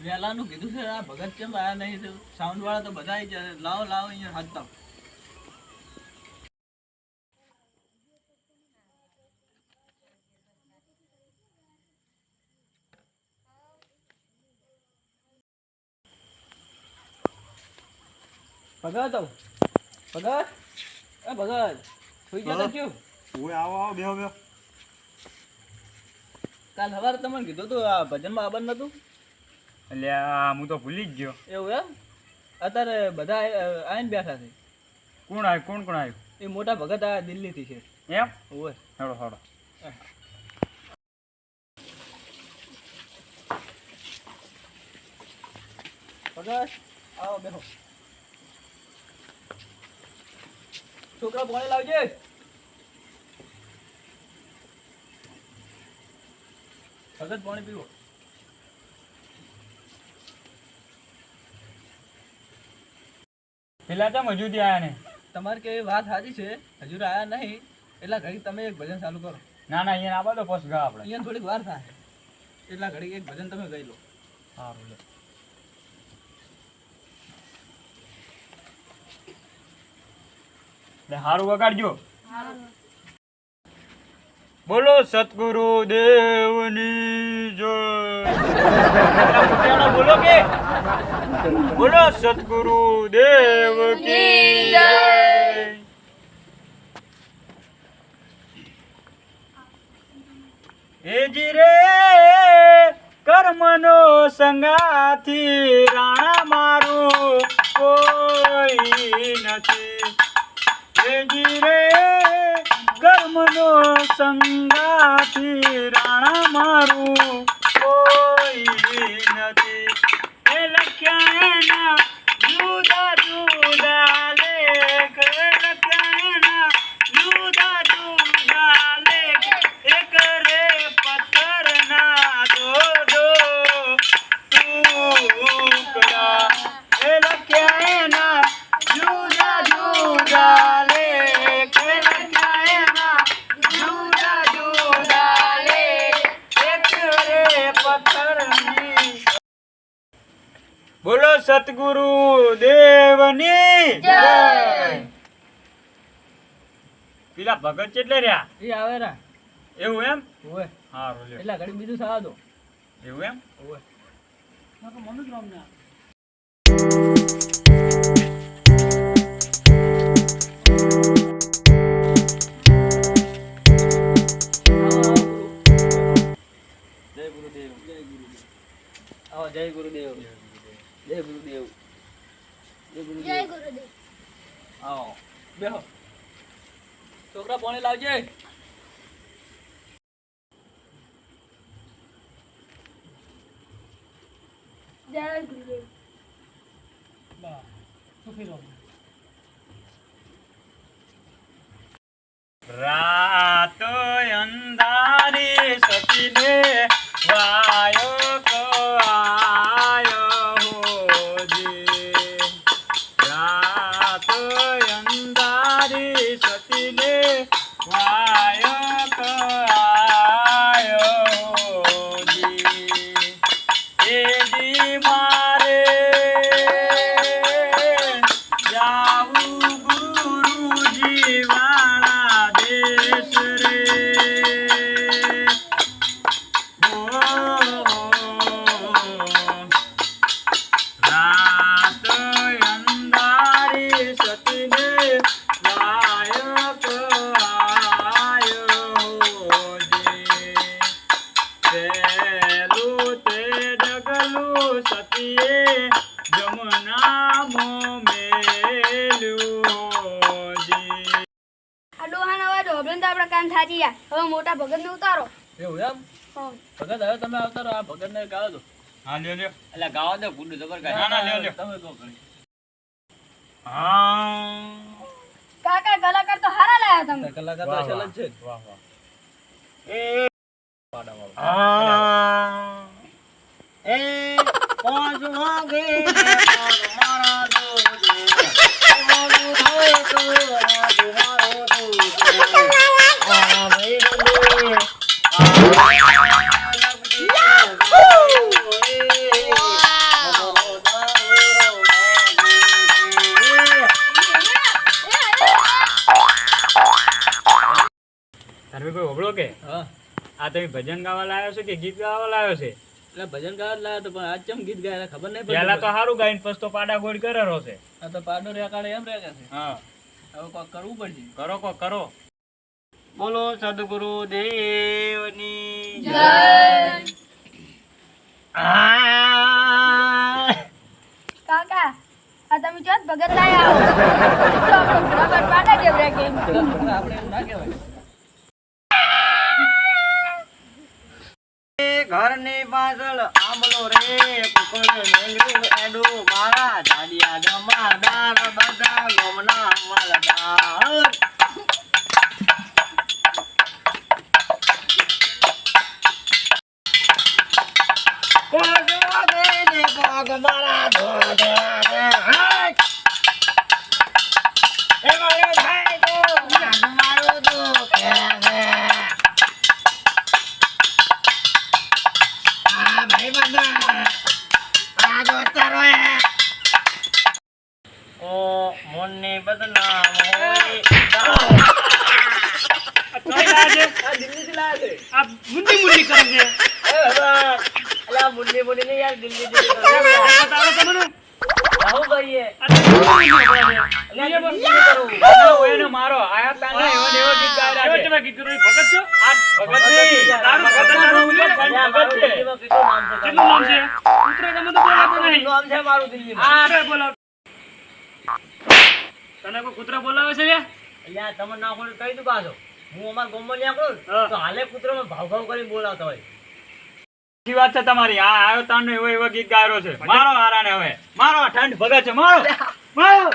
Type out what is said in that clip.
વેલાનું કીધું છે આ ભગત કેમ આયા નહીં તો સાઉન્ડ વાળા તો બધા આવી જાય લાવો અહીંયા હાથતા ભગત એ ભગત સુઈ ગયા છો આવો બેહો બેહો કાલ સવારે તમને કીધું તું આ ભજનમાં આવવાનું નતું એટલે હું તો ભૂલી જ ગયો. એવું એમ અત્યારે બધા આવીને બેઠા છે. કોણ આવ્યું એ મોટા ભગત આ દિલ્હીથી છે એમ? ઓય હેડો ભગત આવો બેહો છોકરા પાણી લાવજે ભગત પાણી પીવો પેલા તો હજુથી આયા ને તમારે કે વાત સાચી છે હજુ આયા નહીં એટલા ઘડી તમે એક ભજન ચાલુ કરો ના અહીંયા આપો તો પછી ગા આપણે અહીંયા થોડીક વાર થાય એટલા ઘડી એક ભજન તમે ગાઈ લો સારું લે હારું વગાડજો બોલો સતગુરુ દેવની જય બોલો કે બોલો સતગુરુ દેવ કી જય એજી રે કર્મનો સંગાથી રાણા મારું કોઈ નથી એજી રે કર્મનો સંગાથી રાણા મારું કોઈ નથી એ લખ્યા એના જુદા જુદા લેખ લખ્યા એના જુદા જુદા લેખ એક રે પથ્થરના દો ટુકડા એ લખ્યા એના જુદા જુદા લેખ લખ્યા એના જુદા જુદા લેખ એક રે પથ્થરની. બોલો સતગુરુ દેવની જય. પેલા ભગત કેટલે રહ્યા? એ આવે રા એવું એમ? ઓય હારું લ્યો. એટલા ઘડી બીજું સાવા દો એવું એમ? ઓય મનુ જ રામ જય ગુરુદેવ જય ગુરુદેવ જય ગુરુદેવ આવો બેહો છોકરા પાણી લાવજે જય ગુરુદેવ બા સુખી રહો રાત અંધારી સતીને વાયો કો આયો હોજી રાત અંધારી સતીને વાયો કો આયો હોજી એજી મારે જાવું ગુરુજી વાળા દેશ રે રાત અંધારી સતીને વાયક આયો પેલું તે ડગલું સતીએ જમનામાં મેલ્યું જી. આ ડોહાનો અવાજ હોભળીને તો આપણા કાન થાચી જાય. હવે મોટા ભગતને ઉતારો. એવું એમ હા. ભગત હવે તમે આવતા રહો આ ભગતને ગાવા દો હા લ્યો લ્યો એટલે ગાવા દો ગુંડ જબર ગાય ના, ના, લ્યો, લ્યો. તમે કહો ઘણી હા કાકા કલાકાર તો હારા લાયા તમે. કલાકાર તો અસલ જ છે વાહ વાહ પાડાવાળો. એ 5 વાગે મારા દોજે મોડું થાય તો મારો દોજે આ ભાઈ હોભળો કે હા આ તમે ભજન ગાવા લાવ્યો છો કે ગીત ગાવા લાવ્યો છે? એટલે ભજન ગાવા જ લાવ્યો તો પણ આજ ચમ ગીત ગાયા ખબર નહીં પહેલા તો પડી સારું ગાઈને પછી તો પાડા ગોળ કરેલો છે. આ તો પાડો રે કાળે એમ રે કે છે હા હવે કોક કરવું પડશે કરો કો કરો. બોલો સદગુરુ દેવની જય. કાકા આ તમે ચોથ ભગત લાયા આવો તો આપણો બરાબર પાડા જેવડા કેમ આપણે એવું ના કહેવાય ઘરની પાછળ આંબલો રે કુકડ મેલ્યું એડું મારા જાડિયા જમાદાર બધા ગોમના માલદાર. પગવા દે ને પગ મારા ધોધે હાય. એ મારો ભાઈ તો નાગ મારો દુખે છે. આ ભાઈ બધા આ દોસ્તારો ઓ મોની બદનામ હોય આ દિલ્હીથી લાયા છે આ મુંડી મુંડી કરે છે. અલા મુંડી મુંડી નહીં યાર દિલ્હી બતાવો તમને આવું કરીએ મારો આયા તાને એવો ને એવો ગીત ગાયલા છે. કેવા ગીત રોઈ ભગત છો? આ ભગત નહીં. તારું ભગત નામ છે. ભગત છે. કેટલું નામ છે? કૂતરા તમે તો બોલાતો નહીં. નામ છે મારું દિલ્હીમાં આ રે બોલાવ. તને કોઈ કૂતરા બોલાવે છે લે? અલ્યા તમે ના કોણ કહી દઉં પાછો હું અમાર ગામમાં નીકળું હા. તો હાલે કૂતરામાં ભાવ ભાવ કરીને બોલાવતા હોય સાચી વાત છે તમારી. આ આયો તાનો એવો એવો ગીત ગાયરો છે. મારો હારાને હવે મારો ઠંડ ભગત છે. મારો મારો